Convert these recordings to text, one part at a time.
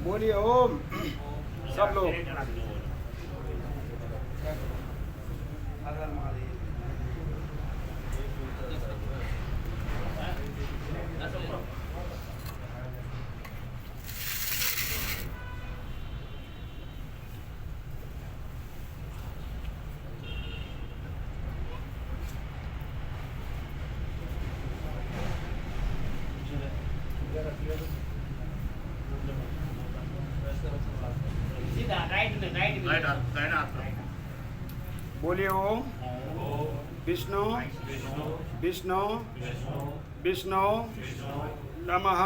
बोलिए ओम। सब लोग बोलिए ओम विष्णु विष्णु विष्णु नमः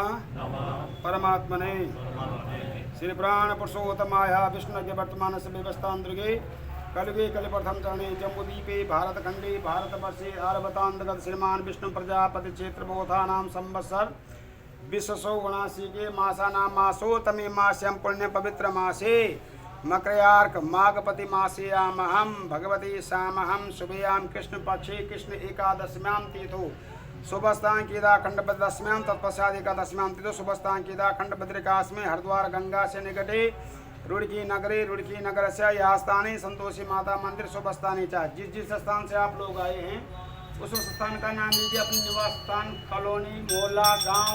परमात्मने श्री प्राण पुरुषोत्तमाया विष्णु के वर्तमान से व्यवस्थांतर्गे कलगे कल प्रथम चरणे जम्बूदीपे भारतखंडे भारतवर्षे आरवतांतर्गत श्रीमान विष्णु प्रजापति क्षेत्र बोधा नाम संवत्सर विश्वसो गुणासी के मासा नाम मासो तमे मास्यम पुण्य पवित्र मासे मकरयार्क माघपति मासेयामहम भगवती सामहम शुभयाम कृष्ण पक्षे कृष्ण एकादश्यां तीर्थो शुभस्तां केदा खंड दशम्यां तत्पश्चात एकादश्यां तीर्थो शुभस्तां केदा खंड बद्रिकास्मे हरिद्वार गंगा से निकटे रुड़की नगर से यह स्थाने संतोषी माता मंदिर शुभस्थानी चा। जिस स्थान से आप लोग आए हैं उस स्थान का नाम लीजिए अपने निवास स्थान, कॉलोनी, मोहल्ला, गांव,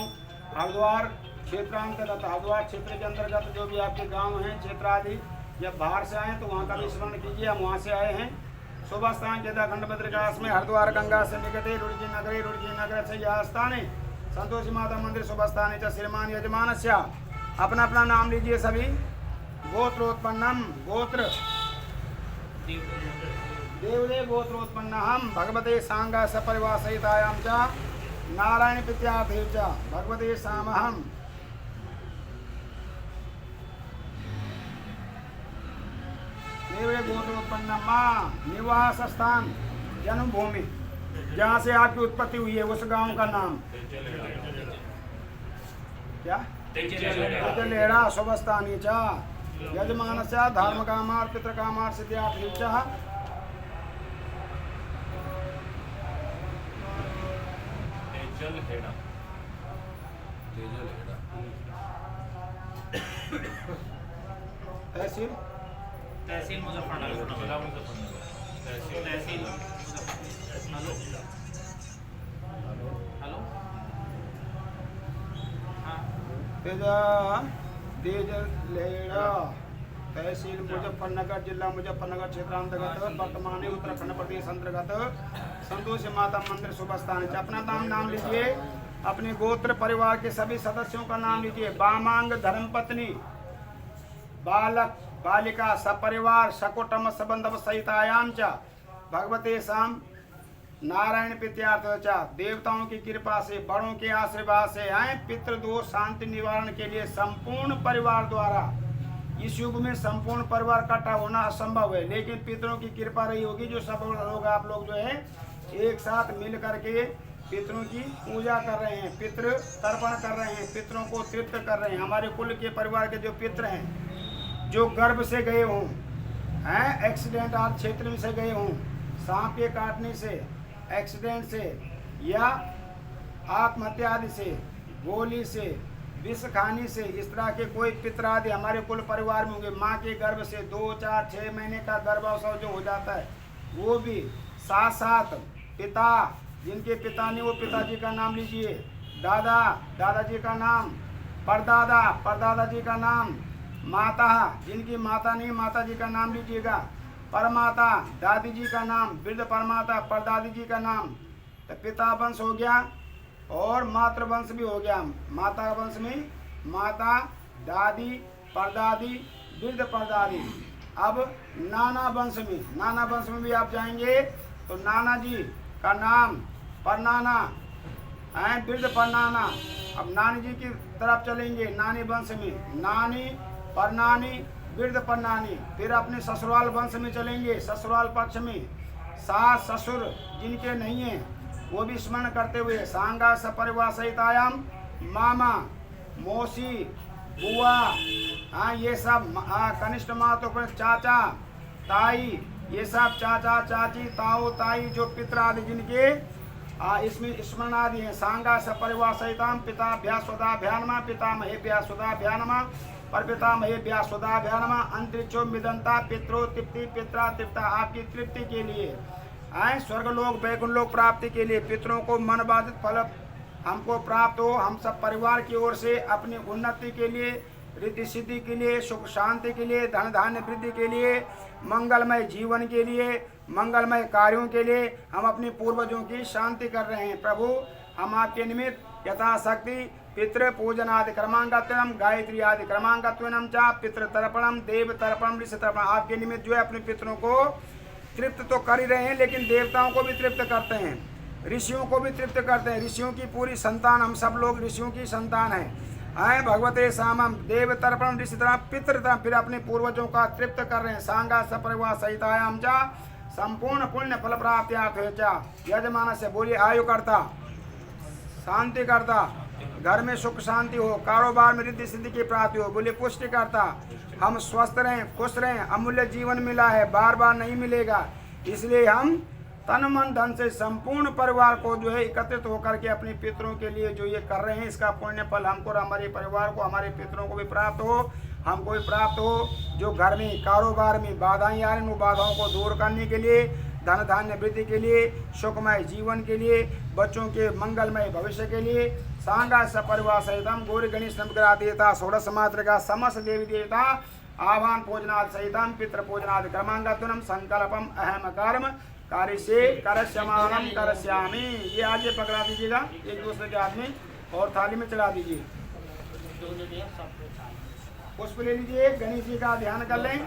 हरिद्वार क्षेत्रांतर्गत, हरिद्वार क्षेत्र के अंतर्गत जो भी आपके गांव हैं, क्षेत्र आदि, जब बाहर से आए तो वहाँ का भी स्मरण कीजिए। हम वहाँ से आए हैं। शुभ स्थान केदा खंड बद्रिकाश में हरिद्वार गंगा से निकटे रुड़की नगर से यह स्थान है संतोषी माता मंदिर शुभ स्थान है। श्रीमान यजमान अपना अपना नाम लीजिए सभी। गोत्रोत्पन्नम गोत्र देवदेव गोत्रोत्पन्नहम भगवते सांगा सपरिवार सहितायां च नारायण पित्यार्थे च भगवते सामहम देवदेव गोत्रोत्पन्नम निवास स्थान जन्मभूमि जहाँ से आपकी उत्पत्ति हुई है उस गांव का नाम क्या तेजलेड़ा शुभ स्थानी च यजमान से धर्म कामार पितृ कामार सिद्ध्यार्थी च तहसील तहसील मुजफ्फरनगर तहसील हेलो हेलो हाँ तेजलेड़ा तहसील मुजफ्फरनगर जिला मुजफ्फरनगर क्षेत्रांतर्गत वर्तमान उत्तराखंड प्रदेश अंतर्गत संतोषी माता मंदिर शुभ स्थान है। अपना नाम लीजिए। अपने गोत्र परिवार के सभी सदस्यों का नाम लीजिए। वामांग धर्मपत्नी बालक बालिका सपरिवार सकुटुंब संबंध सहितायां च भगवते साम नारायण पित्यार्थ च देवताओं की कृपा से बड़ों के आशीर्वाद से आए पितृदोष शांति निवारण के लिए संपूर्ण परिवार द्वारा इस युग में संपूर्ण परिवार इकट्ठा होना असंभव है, लेकिन पितरों की कृपा रही होगी जो सब लोग आप लोग जो है एक साथ मिल करके पितरों की पूजा कर रहे हैं, पितृ तर्पण कर रहे हैं, पितरों को तृप्त कर रहे हैं। हमारे कुल के परिवार के जो पितृ हैं जो गर्भ से गए हों हैं एक्सीडेंट आप क्षेत्र में से गए हों सांप के काटने से एक्सीडेंट से या आत्महत्या आदि से गोली से विष खाने से इस तरह के कोई पितृ आदि हमारे कुल परिवार में होंगे। माँ के गर्भ से 2, 4, 6 महीने का गर्भावस्था जो हो जाता है वो भी साथ साथ पिता जिनके पिता ने वो पिताजी का नाम लीजिए। दादा दादाजी का नाम, परदादा जी का नाम, माता जिनकी माता नहीं माता जी का नाम लीजिएगा। परमाता दादी जी का नाम, वृद्ध परमाता परदादी जी का नाम। तो पिता वंश हो गया और मातृवंश भी हो गया। माता वंश में माता दादी परदादी वृद्ध परदादी। अब नाना वंश में भी आप जाएंगे तो नाना जी का नाम परनाना है, वृद्ध परनाना। अब नानी जी की तरफ चलेंगे नानी वंश में नानी परनानी वृद्ध परनानी। फिर अपने ससुराल वंश में चलेंगे, ससुराल पक्ष में सास ससुर जिनके नहीं है वो भी स्मरण करते हुए सांगा सपरिवार सहितायाम मामा मौसी बुआ हाँ ये सब कनिष्ठ मातों पर चाचा ताई ये सब चाचा चाची ताऊ ताई जो पितर आदि जिनके इसमें स्मरणादि है। सांगा सपरिवार सहिताम पिताभ्या स्वदाभ्यानमा पितामहेभ्या स्वदाभ्यानमा परपितामहेभ्या स्वदाभ्यानमा अंतरिक्षो मिदंता पित्रो तृप्ति पित्रा तृप्ता। आपकी तृप्ति के लिए आए स्वर्गलोक वैकुंठ लोक प्राप्ति के लिए पितरों को मन बाधित फल हमको प्राप्त हो। हम सब परिवार की ओर से अपनी उन्नति के लिए, रिद्धि सिद्धि के लिए, सुख शांति के लिए, धन धान्य वृद्धि के लिए, मंगलमय जीवन के लिए, मंगलमय कार्यों के लिए हम अपने पूर्वजों की शांति कर रहे हैं। प्रभु हम आपके निमित्त यथाशक्ति पितृ पूजनादि क्रमांगत्वम गायत्री आदि क्रमांगत्वम चा पितृ तर्पणम देव तर्पणम ऋषि तर्पण आपके निमित्त जो है अपने पितरों को तृप्त तो कर ही रहे हैं, लेकिन देवताओं को भी तृप्त करते हैं, ऋषियों को भी तृप्त करते हैं। ऋषियों की पूरी संतान, हम सब लोग ऋषियों की संतान हैं। भगवते सामम देव तर्पण ऋषि तर्पण पितृ तर्पण फिर अपने पूर्वजों का तृप्त कर रहे हैं। सांगा सपरिवार सहितायाम चा संपूर्ण पुण्य फल प्राप्ति यजमान से बोलिए आयु करता, शांति करता, घर में सुख शांति हो, कारोबार में रिद्धि सिद्धि की प्राप्ति हो। बोलिए पुष्टि करता, हम स्वस्थ रहें, खुश रहें। अमूल्य जीवन मिला है, बार बार नहीं मिलेगा, इसलिए हम तन मन धन से संपूर्ण परिवार को जो है एकत्रित होकर के अपने पितरों के लिए जो ये कर रहे हैं, इसका पुण्य फल हमको और हमारे परिवार को, हमारे पितरों को भी प्राप्त हो, हमको भी प्राप्त हो। जो घर में कारोबार में बाधाएं आ रही हैं, उन बाधाओं को दूर करने के लिए, धन धान्य वृद्धि के लिए, सुखमय जीवन के लिए, बच्चों के मंगलमय भविष्य के लिए सांगा सपरिवार सहितम गौरी गणेश नमग्रह देवता षोडश मात्र का समस्त देवी देवता आह्वान भोजनाद सहितम पितृ भोजनाद क्रमांगत्वम संकल्पम अहम कर्म कार्य से करश्यमानम करश्यामी। ये आज ये पकड़ा दीजिएगा एक दूसरे के हाथ में और थाली में चढ़ा दीजिए। पुष्प ले लीजिए, गणेश जी का ध्यान कर लें।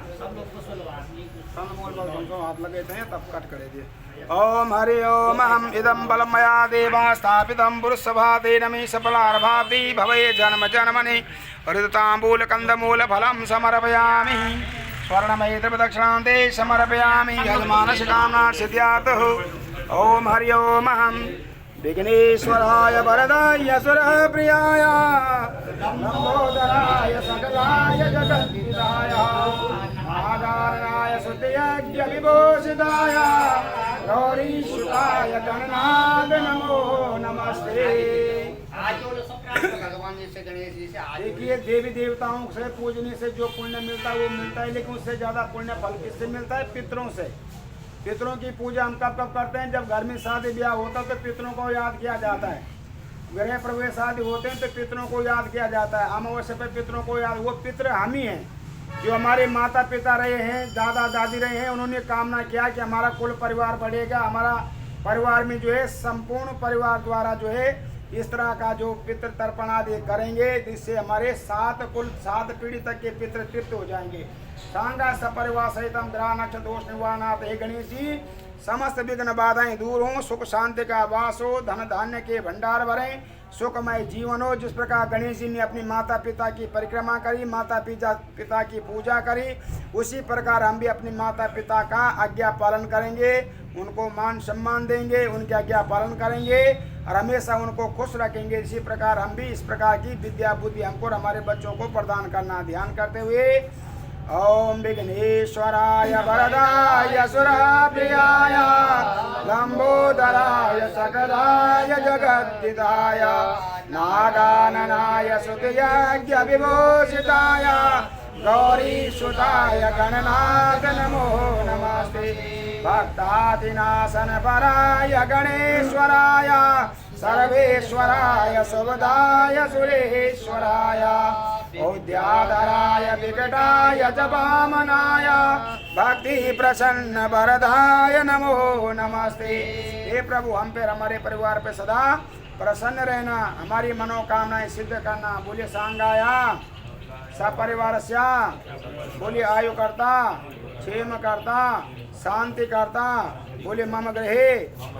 हाथ लगे थे तब कट कर दिए। ओम हरि ओम हम इदम बलमया देवा स्थापितम पुरुषभाते नमी सफलार्भाति भवे जन्म जन्मनि हृदतांबूल कंदमूल फलम समर्पयामि स्वर्णमयी द्रव्यदक्षिणान्ते समर्पयामि यजमानस्य कामना सिद्ध्यार्थः। ओम हरि ओम हम विघ्नेश्वराय वरदाय सुरप्रियाय लंबोदराय सकलाय जगद्विदाय आधारणाय सुतयज्ञ विभूषिताय गौरीसुताय गणनाथ नमो नमस्ते। देखिए देवी देवताओं से पूजने से जो पुण्य मिलता है वो मिलता है, लेकिन उससे ज्यादा पुण्य फल किससे मिलता है? पितरों से। पितरों की पूजा हम कब कब करते हैं? जब घर में शादी ब्याह होता है तो पितरों को याद किया जाता है, गृह प्रवेश आदि होते हैं तो पितरों को याद किया जाता है, अमावस्या पे पितरों को याद। वो पितर हम ही हैं जो हमारे माता पिता रहे हैं, दादा दादी रहे हैं, उन्होंने कामना किया कि हमारा कुल परिवार बढ़ेगा, हमारा परिवार में जो है संपूर्ण परिवार द्वारा जो है इस तरह का जो पितृ तर्पण आदि करेंगे जिससे हमारे 7 कुल 7 पीढ़ी तक के पितृ तृप्त हो जाएंगे। सांगा सपरिवार सहितम ग्रह नक्ष दोष निवारणार्थ हे गणेश जी समस्त विघ्न बाधाएं दूर हों, सुख शांति का वास हो, धन धान्य के भंडार भरें, सुखमय जीवन हो। जिस प्रकार गणेश जी ने अपनी माता पिता की परिक्रमा करी, माता पिता की पूजा करी, उसी प्रकार हम भी अपनी माता पिता का आज्ञा पालन करेंगे, उनको मान सम्मान देंगे, उनकी आज्ञा पालन करेंगे और हमेशा उनको खुश रखेंगे। इसी प्रकार हम भी इस प्रकार की विद्या बुद्धि हमको और हमारे बच्चों को प्रदान करना। ध्यान करते हुए ओम विघ्नेश्वराय वरदाय सुरप्रियाय लंबोदराय सकलाय जगद्दिदाय नागाननाय स्तुत्यज्ञ विभूषिताय गौरीसुताय गणनाथ नमो नमस्ते। भक्तादिनाशन पराय गणेश्वराय सर्वेश्वराय सुभदाय सुरेश्वराय औद्याधराय विकटाय च वामनाय भक्ति प्रसन्न वरदाय नमो नमस्ते। हे प्रभु हम पे हमारे परिवार पे सदा प्रसन्न रहना, हमारी मनोकामनाएं सिद्ध करना। बोलिए सांगाया सपरिवार स्या, बोलिए आयु करता, क्षेम करता, शांति करता। बोले मम गृहे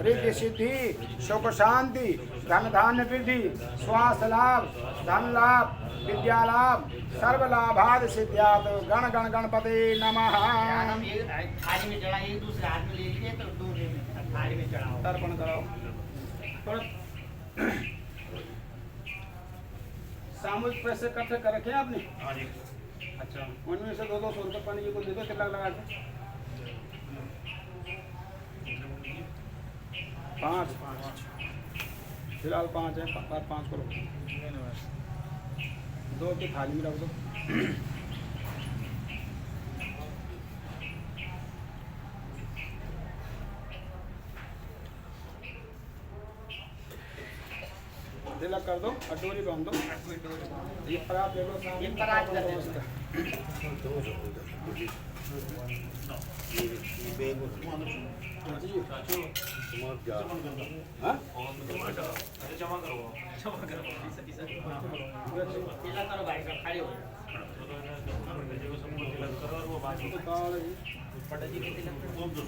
रिद्धि सिद्धि सुख शांति धन धान्य वृद्धि स्वास्थ्य लाभ धन लाभ विद्या लाभ सर्व लाभाद सिद्ध्यात्। गण गण गणपति नमः। थाली में चढ़ाइए, दूसरे हाथ में ले लीजिए तो दूसरे में थाली में चढ़ाओ, तर्पण कराओ। सामूहिक पैसे इकट्ठे कर रखे हैं आपने? हाँ जी। अच्छा, उनमें से 200 रुपये पंडित जी को दे दो, कितना लगा के? 5 फिलहाल 5 है, 5 को रखो, 2 की थाली में रख दो। तिलक कर दो और डोरी बांध दो। ये परात ले लो, ये परात कर दो। हाँ? तिलक करो भाई साहब, खड़े हो जाओ।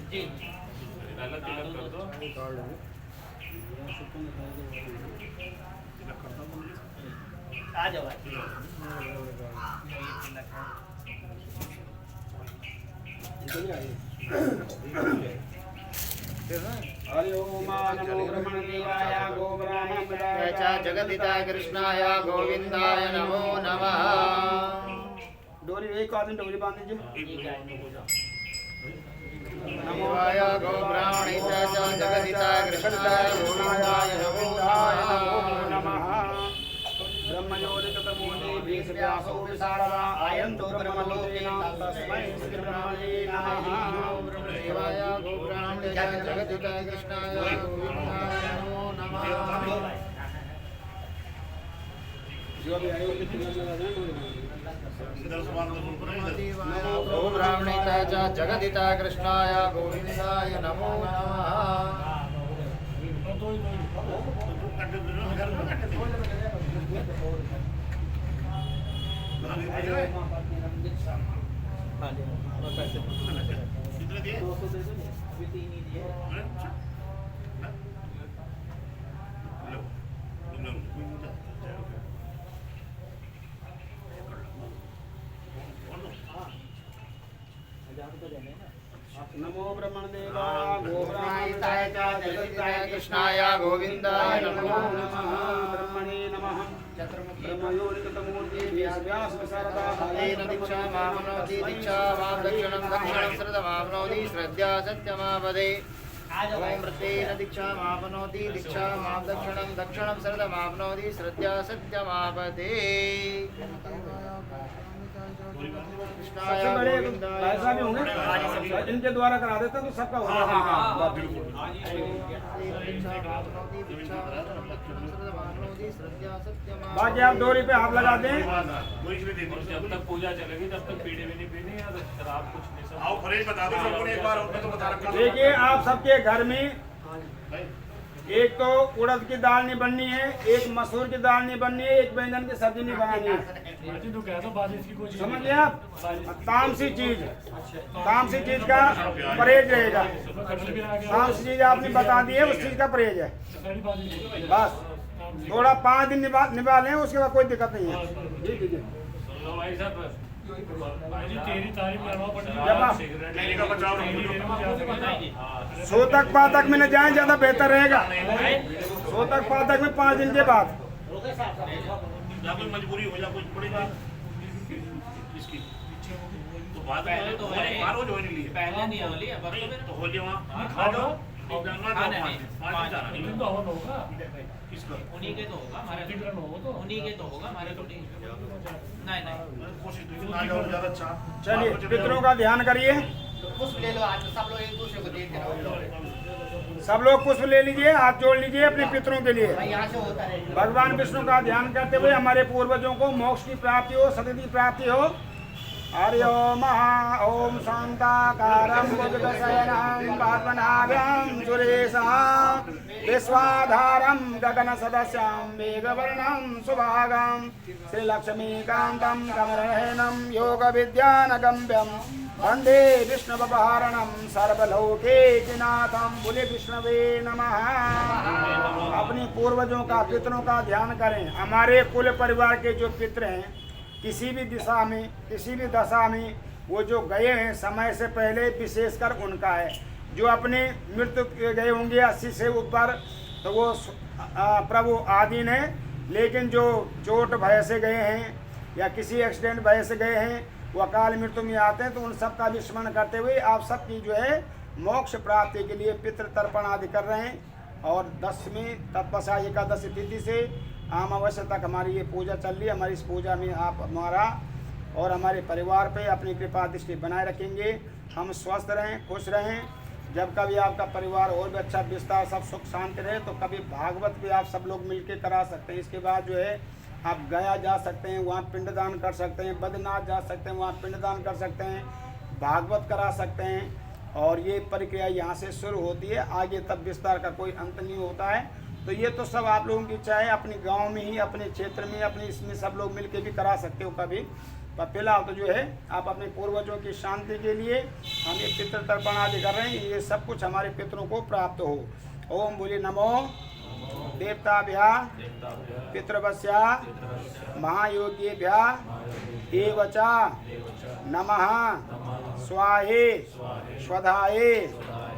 जी आ जाओ भाई। हरि ओम नमो ब्रह्मदेवाय गोब्राह्मणाय च जगदिताय कृष्णाय गोविंदाय नमो नमः। डोरी एक आदमी डोरी बांध दीजिए। नमो गोब्राह्मणाय च जगदिताय कृष्णाय गोविंदाय नमो नमः। ब्रह्मयोनितमूले वेशव्यासो विशारदा आयन्तो ब्रह्मलोकेन तस्मै श्री ब्रह्मणे नमः। देवाय गोब्राह्मणाय च जगदिताय कृष्णाय गोविंदाय नमो नमः। जो भी आए उनके तिलक लगा दें। गोब्राह्मणाय च जगदिताय कृष्णाय गोविंदाय नमो नमः। नमो ब्रह्मदेवाय गोब्राह्मणाय च जगदिताय कृष्णाय गोविंदाय नमो नमः। ब्रह्मणे नमः। ब्रह्मयोनितमूर्ते वेशव्यास विशारदा तेन दीक्षा मामनोति दीक्षा मां दक्षिणं दक्षिणं श्रद्धमाप्नोति श्रद्धा सत्यमापदे। ओम तेन दीक्षा मामनोति दीक्षा मां दक्षिणं दक्षिणं श्रद्धमाप्नोति श्रद्धा सत्यमापदे। सबसे बड़े पैसा भी होंगे, इनके द्वारा करा देते तो सबका हो जाएगा। बाकी आप डोरी पे हाथ लगा दें। जब तक पूजा चलेगी तब तक पीढ़ी भी नहीं पीनी या शराब कुछ नहीं। सब आओ फ्रेज बता दो सबको एक बार, उनको तो बता रखा। देखिए आप सबके घर में एक तो उड़द की दाल नहीं बननी है, एक मसूर की दाल नहीं बननी है, एक बैंगन की सब्जी नहीं बनानी है। समझ लिया आप? तामसी चीज का परहेज रहेगा। तामसी चीज आपने बता दी है, उस चीज का परहेज है। बस थोड़ा 5 दिन निभा लें, उसके बाद कोई दिक्कत नहीं है। ठीक है भाई साहब, भाई जी तेरी तारीफ करवा जब आप नहीं का बचाव सोतक पातक में न जाए, ज्यादा बेहतर रहेगा। सोतक पातक में 5 दिन के बाद। या कोई मजबूरी हो जा, कुछ पड़ेगा इसकी तो बाद में तो बार हो जोड़ने लिए पहले नहीं होली है, तो होली वहाँ खा लो। किसका उन्हीं के तो होगा हमारे, उन्हीं के तो होगा हमारे थोड़ी। नहीं कोशिश तो ना जाओ ज्यादा अच्छा। चलिए पितरों का ध्यान करिए। पुष्प ले लो आज, सब लोग एक दूसरे को देते रहो। सब लोग पुष्प ले लीजिए, हाथ जोड़ लीजिए अपने पितरों के लिए। भाई यहाँ से होता है। भगवान विष्णु का ध्यान करते हुए हमारे पूर्वजों को मोक्ष की प्राप्ति हो, सतति प्राप्ति हो। हरि ओम ओम शांताकारं भुजगशयनं पद्मनाभं सुरेशं विश्वाधारं गगनसदस्यं मेघवर्णं सुभागं श्रीलक्ष्मीकान्तं कमलनयनं योगविद्यानगम्यं वन्दे विष्णुपहारणं सर्वलोकैकनाथं बोले विष्णवे नमः। अपने पूर्वजों का, पितरों का ध्यान करें। हमारे कुल परिवार के जो पितर हैं, किसी भी दिशा में, किसी भी दशा में वो जो गए हैं समय से पहले, विशेषकर उनका है। जो अपने मृत्यु गए होंगे 80 से ऊपर, तो वो प्रभु आदीन है। लेकिन जो चोट भय से गए हैं या किसी एक्सीडेंट भय से गए हैं, वो अकाल मृत्यु में आते हैं, तो उन सब का भी स्मरण करते हुए आप सबकी जो है मोक्ष प्राप्ति के लिए पितृ तर्पण आदि कर रहे हैं। और 10वीं तत्पसा एकादशी तिथि से अमावस्या तक हमारी ये पूजा चल रही है। हमारी इस पूजा में आप हमारा और हमारे परिवार पे अपनी कृपा दृष्टि बनाए रखेंगे। हम स्वस्थ रहें, खुश रहें। जब कभी आपका परिवार और भी अच्छा विस्तार सब सुख शांति रहे तो कभी भागवत भी आप सब लोग मिलके करा सकते हैं। इसके बाद जो है आप गया जा सकते हैं, वहाँ पिंडदान कर सकते हैं, बद्रीनाथ जा सकते हैं, वहाँ पिंडदान कर सकते हैं, भागवत करा सकते हैं। और ये प्रक्रिया यहाँ से शुरू होती है, आगे तब विस्तार का कोई अंत नहीं होता है। तो ये तो सब आप लोगों की इच्छा है, अपने गांव में ही, अपने क्षेत्र में, अपने इसमें सब लोग मिलके भी करा सकते हो कभी। पर फिलहाल तो जो है आप अपने पूर्वजों की शांति के लिए हम ये पितृ तर्पण आदि कर रहे हैं, ये सब कुछ हमारे पितरों को प्राप्त हो। ओम बोले नमो देवताभ्या पितृवस्या महायोगीभ्या एवचा नमः स्वाहे स्वधाये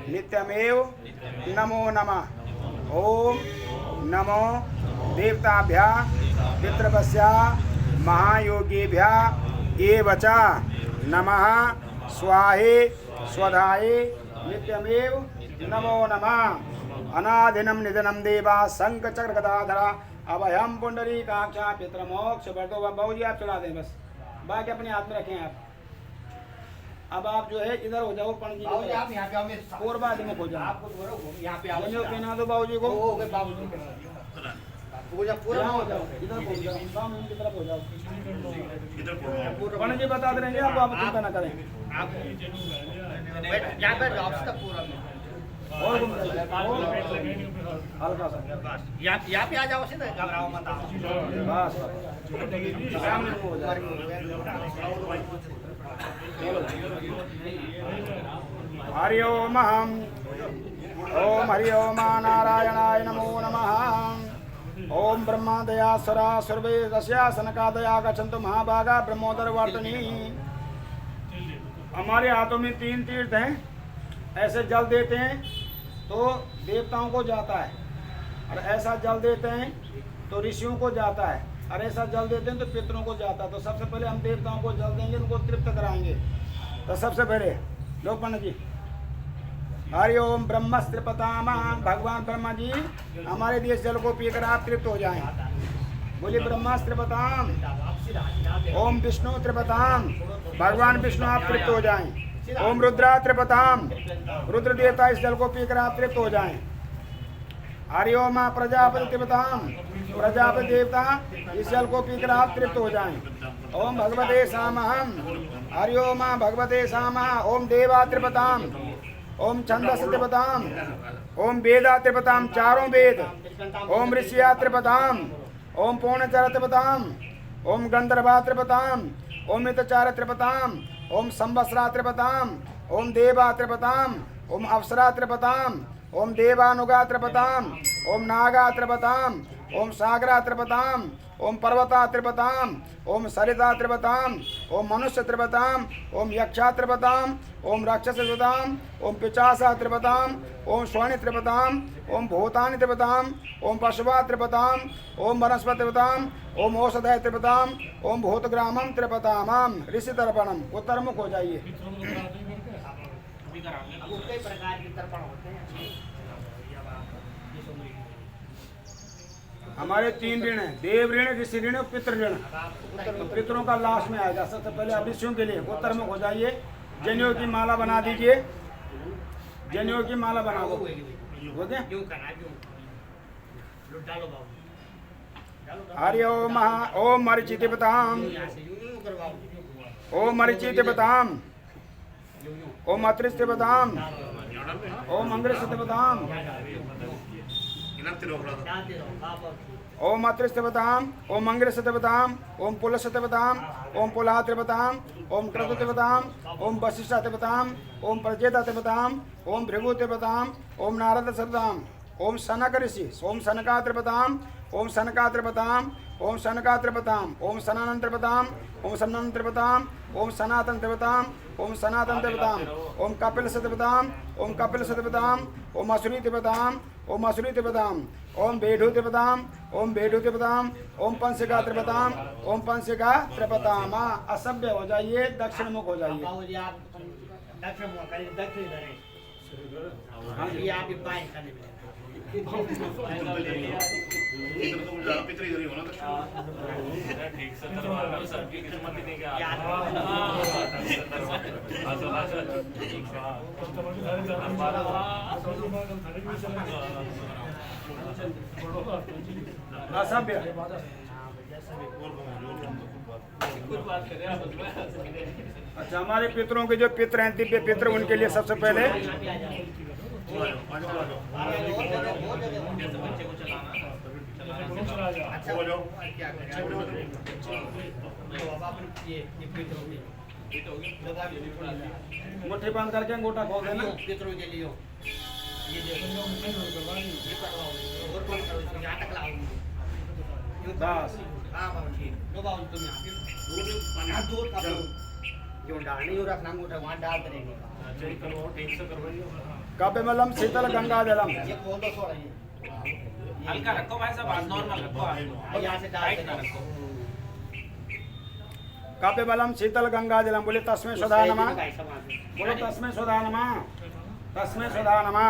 नित्यमेव नमो नमः। ओम नमो देवताभ्या पितृवस्या महायोगीभ्या एवचा नमः स्वाहे स्वधाये नित्यमेव नमो नमः। अनादिनं निधनं देवा शंख चक्र गदाधरा अभयम पुंडरीकाक्षा पितृमोक्ष वर्गो। बाबू जी आप चला दें बस, बाकी अपने हाथ में रखें आप। अब आप जो है इधर हो जाओ, पंडित जी आप यहाँ पे हमें पूर्वाधिमुख हो जाओ। आपको यहाँ पे आओ, कहना दो बाबू जी को। हो गए बाबूजी पूजा पूरा यहाँ हो जाओ, इधर हो जाओ, सामने की तरफ हो जाओ। इधर पंडित जी बता देंगे आपको, आप चिंता न करें। आप यहाँ पे जाओ तब पूरा में और घूम जाइए, और हल्का सा यहाँ पे आ जाओ, सीधे घबराओ मत आओ। बस सामने को हो जाए। हरि ओम ओम हरि ओम नारायणाय नमो नमः। ओम ब्रह्मा दया सुरा सुरवे दस्या सनका दया गच्छन्तु महाभागा ब्रह्मोदर वर्तनी। हमारे हाथों में 3 तीर्थ हैं, ऐसे जल देते हैं तो देवताओं को जाता है, और ऐसा जल देते हैं तो ऋषियों को जाता है, और ऐसा जल देते हैं तो पितरों को जाता है। तो सबसे पहले हम देवताओं को जल देंगे, उनको तृप्त कराएंगे। तो सबसे पहले लोग पंडित जी हरि ओम ब्रह्मस्त्रिपताम। भगवान ब्रह्मा जी हमारे दिए जल को पीकर आप तृप्त हो जाएं। बोलिए ब्रह्मस्त्रिपताम। ओम विष्णु त्रिपताम। भगवान विष्णु आप तृप्त हो जाएं। ओम रुद्रा त्रिपताम। रुद्र देवता इस जल को पीकर आप तृप्त हो जाएं। हरि ओम प्रजापति त्रिपताम। प्रजापति देवता इस जल को पीकर आप तृप्त हो जाएं। ओम भगवते सामहम। हरि ओम भगवते सामः। ओम देवा त्रिपताम। ओम छंदस त्रिपताम। ओम वेदा त्रिपताम, चारों वेद। ओम ऋषिया त्रिपताम। ओम पूर्णचर त्रिपताम। ओम गंधर्वा त्रिपताम। ओम मितचार त्रिपताम। ओम संवत्सरा त्रिपताम। ओम देवा त्रिपताम। ओम अप्सरा त्रिपताम। ओम देवानुगा त्रिपताम। ओम नागा त्रिपताम। ओम सागरा त्रिपताम। ओम पर्वता त्रिपताम। ओम सरिता त्रिपताम। ओम मनुष्य त्रिपताम। ओम यक्षा त्रिपताम। ओम राक्षस त्रिपताम। ओम पिचासा त्रिपताम। ओम स्वर्ण त्रिपताम। ओम भूतानि त्रिपताम। ओम पशुवा त्रिपताम। ओम वनस्पति त्रिपताम। ओम औषधय त्रिपताम। ओम भूतग्रामम त्रिपतामम। ऋषि तर्पणम। उत्तरमुख हो जाइए। कई प्रकार के तर्पण होते हैं। हमारे 3 ऋण हैं, देव ऋण, ऋषि ऋण और पितृ ऋण। तो पितरों का लास्ट में आएगा। सबसे पहले आप ऋषियों के लिए उत्तरमुख हो जाइए। जनेऊ की माला बना दीजिए। जनेऊ की माला बना दो। हो गया? हरि ओम ओम मरीचि तिपताम। ओम मरीचि तिपताम। ओम अत्रिस तिपताम। ओम अंग्रिस तिपताम। ओम अत्रिस्तिपताम। ओम अंग्रिस्तिपताम। ओम पुलस्तिपताम। ओम पुलात्रिपताम। ओम क्रतुतिपताम। ओम वशिष्ठतिपताम। ओम प्रचेतातिपताम। ओम भृगुतिपताम। ओम नारदतिपताम। ओम सनक ऋषि। ओम सनकात्रिपताम। ओम सनकात्रिपताम। ओम सनकात्रिपताम। ओम सनातन त्रिपताम। ओम सनातन त्रिपताम। ओम सनातन त्रिपताम। ओम सनातन त्रिपताम। ओम कपिल सतिपताम। ओम कपिल सतिपताम। ओम असुरी त्रिपताम। ओम असुरी त्रिपताम। ओम बेढु त्रिपताम। ओम बेढु त्रिपताम। ओम पंसिका त्रिपताम। ओम पंसिका त्रिपताम। असभ्य हो जाइए, दक्षिण मुख हो जाइए। बाबूजी आप दक्षिण मुख करें, दक्षिण करें। हाँ ये आप बाएं करने में इधर तो मुझे आप इधर ही होना था। ठीक से करवा लो, सबकी किस्मत ही नहीं क्या असभ्य। अच्छा, हमारे पितरों के जो पितर हैं, दिव्य पितर, उनके लिए सबसे पहले मुट्ठी बंद करके अंगूठा खोल देना। बस जो डालनी हो रखना अंगूठा वहाँ डाल करेंगे। ठीक से करवाइए। काव्यमलम शीतल गंगा जलम। ये खोल दो थोड़ा, ये हल्का रखो भाई साहब, नॉर्मल रखो। यहाँ से डाल ना रखो। काव्यमलम शीतल गंगा जलम। बोले तस्मै स्वधा नमः। बोलो तस्मै स्वधा नमः। तस्मै स्वधा नमः।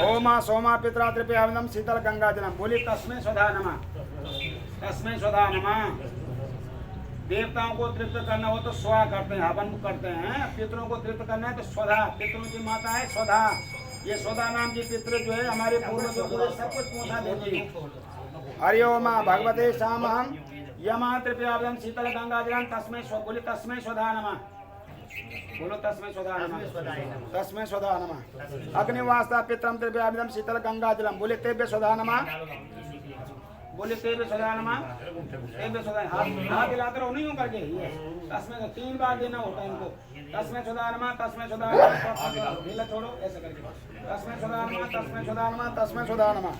ओमा सोमा पित्रा त्रिपयावनम शीतल गंगा जलम। बोले तस्मै स्वधा नमः। तस्मै स्वधा नमः। देवताओं को तृप्त करना हो तो स्वा करते हैं, हवन करते हैं। पितरों को तृप्त करना है तो स्वधा, पितरों की माता है स्वधा। ये स्वधा नाम की पितृ जो है हमारे पूर्वजों को सब कुछ पहुंचा देती है। हरि ओम भगवते श्यामहम यमा त्रिपयावनम शीतल गंगा जलम तस्मै स्व। बोले तस्मै स्वधा नमः। बोलो तस्मै स्वधा नमः। तस्मै स्वधा नमः। अग्निवास्ता पितरम त्रिपयावनम शीतल गंगा जलम। बोले तेभ्य स्वधा नमः। बोले तेभ्य स्वधा नमः। तेभ्य स्वधा। हाथ हिलाते रहो, नहीं करके ये तस्मै 3 बार देना होता है इनको। तस्मै स्वधा नमः। तस्मै स्वधा नमः। ढीला छोड़ो, ऐसे करके तस्मै स्वधा नमः। तस्मै स्वधा नमः। तस्मै स्वधा नमः।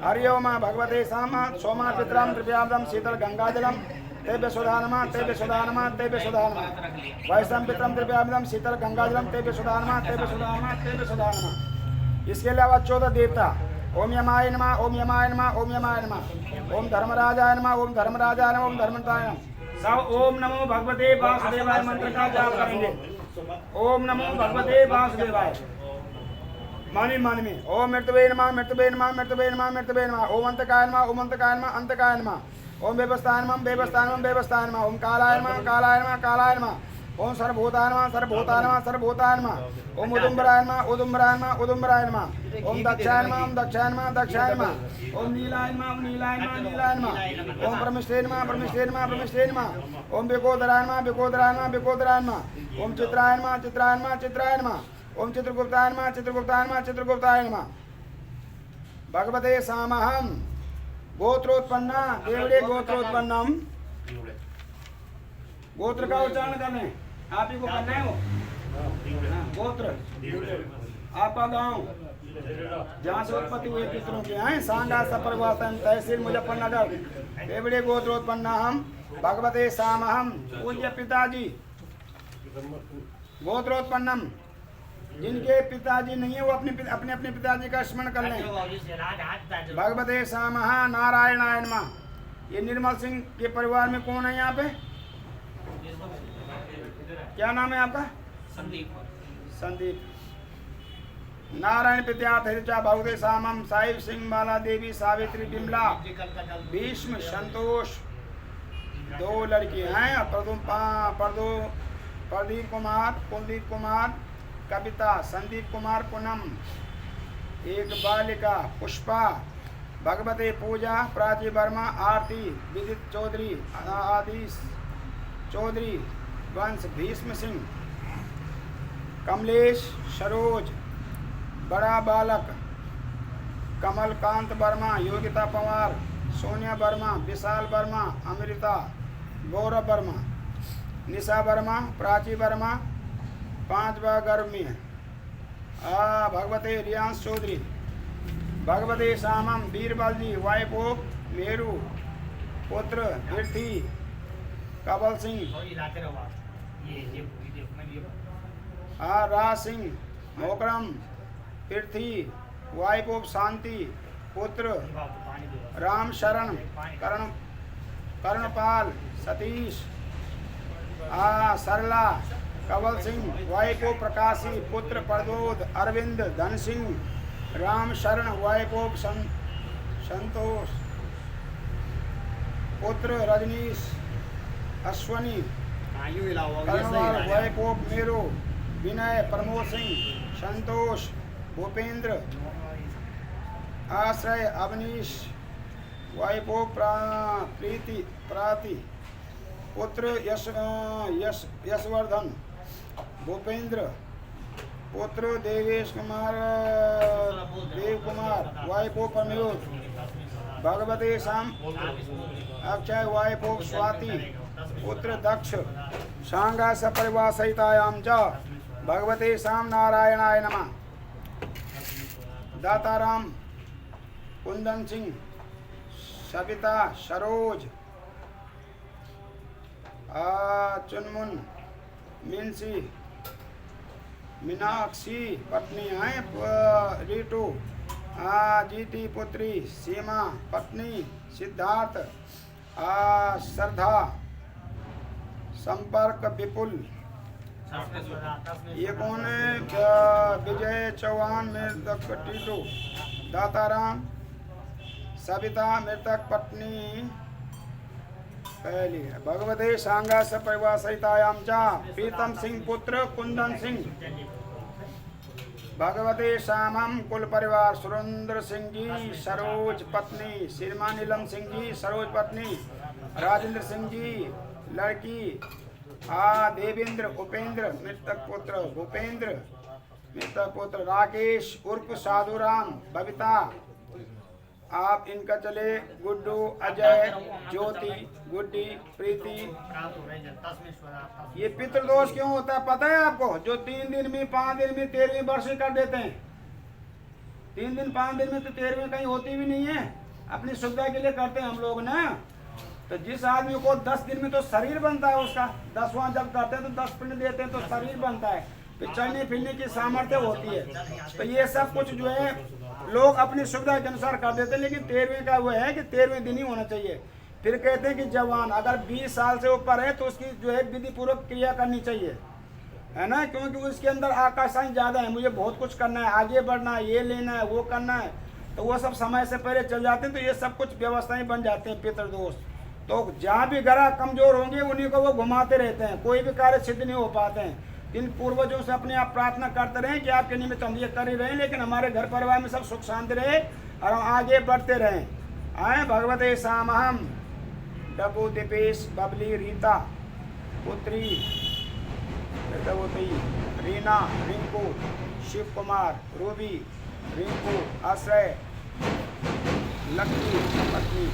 हरि ओम भगवते श्यामः सोमा पितरम त्रिपयावनम शीतल गंगा जलम तेभ्य स्वधा नमः। तेभ्य स्वधा नमः। तेभ्य स्वधा नमः। वैष्णव पितरम त्रिपयावनम शीतल गंगा जलम तेभ्य स्वधा नमः। तेभ्य स्वधा नमः। तेभ्य स्वधा नमः। इसके अलावा 14 देवता। ओम यमाय नमः। ओम यमाय नमः। ओम यमाय नमः। ओम धर्मराजाय नमः। ओम धर्मराजाय नमः। ओम धर्मराजाय नमः। सब ओम नमो भगवते वासुदेवाय मंत्र का जाप करेंगे। ओम नमो भगवते वासुदेवाय। मानी मानी में ओम मृतवे नमः। मृतवे नमः। मृतवे नमः। मृतवे नमः। ओम अंतकाय नमः। ओम अंतकाय नमः। अंतकाय नमः। ओम व्यवस्थाय नमः। व्यवस्थाय नमः। व्यवस्थाय नमः। ओम कालाय नमः। कालाय नमः। कालाय नमः। ओम सर्वभूताय नमः। सर्वभूताय नमः। सर्वभूताय नमः। ओम उदुम्बराय नमः। उदुम्बराय नमः। उदुम्बराय नमः। ओम दक्षाय नमः। ओम दक्षाय नमः। दक्षाय नमः। ओम नीलाय नमः। ओम नीलाय नमः। नीलाय नमः। ओम परमेश्वरे नमः। परमेश्वरे नमः। परमेश्वरे नमः। ओम विकोदराय नमः। विकोदराय नमः। विकोदराय नमः। ओम चित्राय नमः। चित्राय नमः। चित्राय नमः। ओम चित्रगुप्ताय नमः। चित्रगुप्ताय नमः। चित्रगुप्ताय नमः। भगवते सामहम गोत्रोत्पन्ना देवड़े गोत्रोत्पन्नम। गोत्र का उच्चारण करने आप ही को करना है वो। गोत्र आपका गांव जहाँ से उत्पत्ति हुई पितरों के हैं। सांगा सपरवासन तहसील मुजफ्फरनगर। देवड़े गोत्रोत्पन्ना हम भगवते सामहम। पूज्य पिताजी गोत्रोत्पन्नम। जिनके पिताजी नहीं है वो अपने अपने पिताजी का स्मरण कर लें। भगवते सामह नारायणाय नमः। ये निर्मल सिंह के परिवार में कौन है यहाँ पे? क्या नाम है आपका? संदीप। संदीप। नारायण पित्याथ हरिचा भगवते सामम साहिब सिंह बाला देवी सावित्री बिमला भीष्म संतोष। 2 लड़की हैं। प्रदीप कुमार कुलदीप कुमार कविता संदीप कुमार पूनम। 1 बालिका पुष्पा। भगवते पूजा प्राची वर्मा आरती विदित चौधरी आदिश चौधरी वंश भीष्म सिंह कमलेश सरोज बड़ा बालक कमलकांत वर्मा योगिता पवार सोनिया वर्मा विशाल वर्मा अमृता गौरव वर्मा निशा वर्मा प्राची वर्मा 5वां गर्भ में भगवते रियांश चौधरी। भगवते श्यामम बीरबल जी वाइफ ऑफ मेरू पुत्र पृथ्वी कबल सिंह। राज सिंह मोकरम पृथ्वी वाइफ ऑफ शांति पुत्र राम शरण कर्णपाल सतीश। सरला कवल सिंह वाइफ ऑफ प्रकाशी पुत्र प्रदोद अरविंद धन सिंह राम शरण वायपोप संतोष पुत्र रजनीश अश्वनी करणवाल वायपोप मेरो विनय प्रमोद सिंह संतोष भूपेंद्र आश्रय अवनीश वायपोप प्रीति प्राति पुत्र यशवर्धन भूपेंद्र पुत्र देवेश कुमार देव कुमार वायपोप प्रमोद भगवते शाम अक्षय वायपोप स्वाति पुत्र दक्ष सांगा सपरिवार सहितायां च भगवते शाम नारायणाय नमः दाताराम कुंदन सिंह सविता सरोज चुनमुन मिनसी मीनाक्षी पत्नी हैं रीटू जीती पुत्री सीमा पत्नी सिद्धार्थ श्रद्धा संपर्क विपुल ये कौन है विजय चौहान मृतक टीटू दाताराम सविता मृतक पत्नी पहली भगवते सांगा सपरिवार सहितायां च प्रीतम सिंह पुत्र कुंदन सिंह भगवते श्यामम कुल परिवार सुरेंद्र सिंह जी सरोज पत्नी श्रीमान नीलम सिंह जी सरोज पत्नी राजेंद्र सिंह जी लड़की देवेंद्र उपेंद्र मृतक पुत्र भूपेंद्र मृतक पुत्र राकेश उर्फ साधुराम बबीता आप इनका चले गुड्डू अजय ज्योति गुड्डी प्रीति। ये पितृदोष क्यों होता है पता है आपको? जो 3 दिन में 5 दिन में 13वीं वर्ष कर देते हैं। 3 दिन 5 दिन में तो 13वीं कहीं होती भी नहीं है, अपनी सुविधा के लिए करते हैं हम लोग ना। तो जिस आदमी को 10 दिन में तो शरीर बनता है उसका, 10वां जब करते हैं तो 10 पिंड देते हैं तो शरीर बनता है, फिर चलने फिरने की सामर्थ्य होती है। तो ये सब कुछ जो है लोग अपनी सुविधा के अनुसार कर देते हैं, लेकिन 13वीं का वो है कि 13वें दिन ही होना चाहिए। फिर कहते हैं कि जवान अगर 20 साल से ऊपर है तो उसकी जो है विधि पूर्वक क्रिया करनी चाहिए, है ना, क्योंकि उसके अंदर आकर्षण ज़्यादा है, मुझे बहुत कुछ करना है, आगे बढ़ना है, ये लेना है, वो करना है, तो वो सब समय से पहले चल जाते हैं। तो ये सब कुछ व्यवस्थाएं बन जाते हैं पितृदोष। तो जहाँ भी ग्रह कमजोर होंगे उन्हीं को वो घुमाते रहते हैं, कोई भी कार्य सिद्ध नहीं हो पाते हैं। इन पूर्वजों से अपने आप प्रार्थना करते रहें कि आपके निमित्त हम ये कर ही रहे, लेकिन हमारे घर परिवार में सब सुख शांति रहे और हम आगे बढ़ते रहें। आए भगवते सामहम डबू दीपेश बबली रीता पुत्री रीना रिंकू शिव कुमार रूबी रिंकू आश्रय लक्ष्मी पत्नी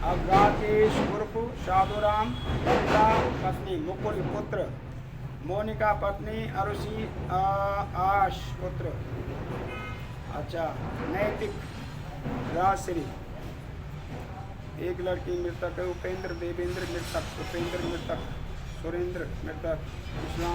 राकेश उर्फ साधुराम बबीता पत्नी मुकुल पुत्र मोनिका पत्नी अरुषि आश पुत्र। अच्छा नैतिक राजश्री एक लड़की मृतक है, उपेंद्र देवेंद्र मृतक, उपेंद्र मृतक, सुरेंद्र मृतक, इस्लाम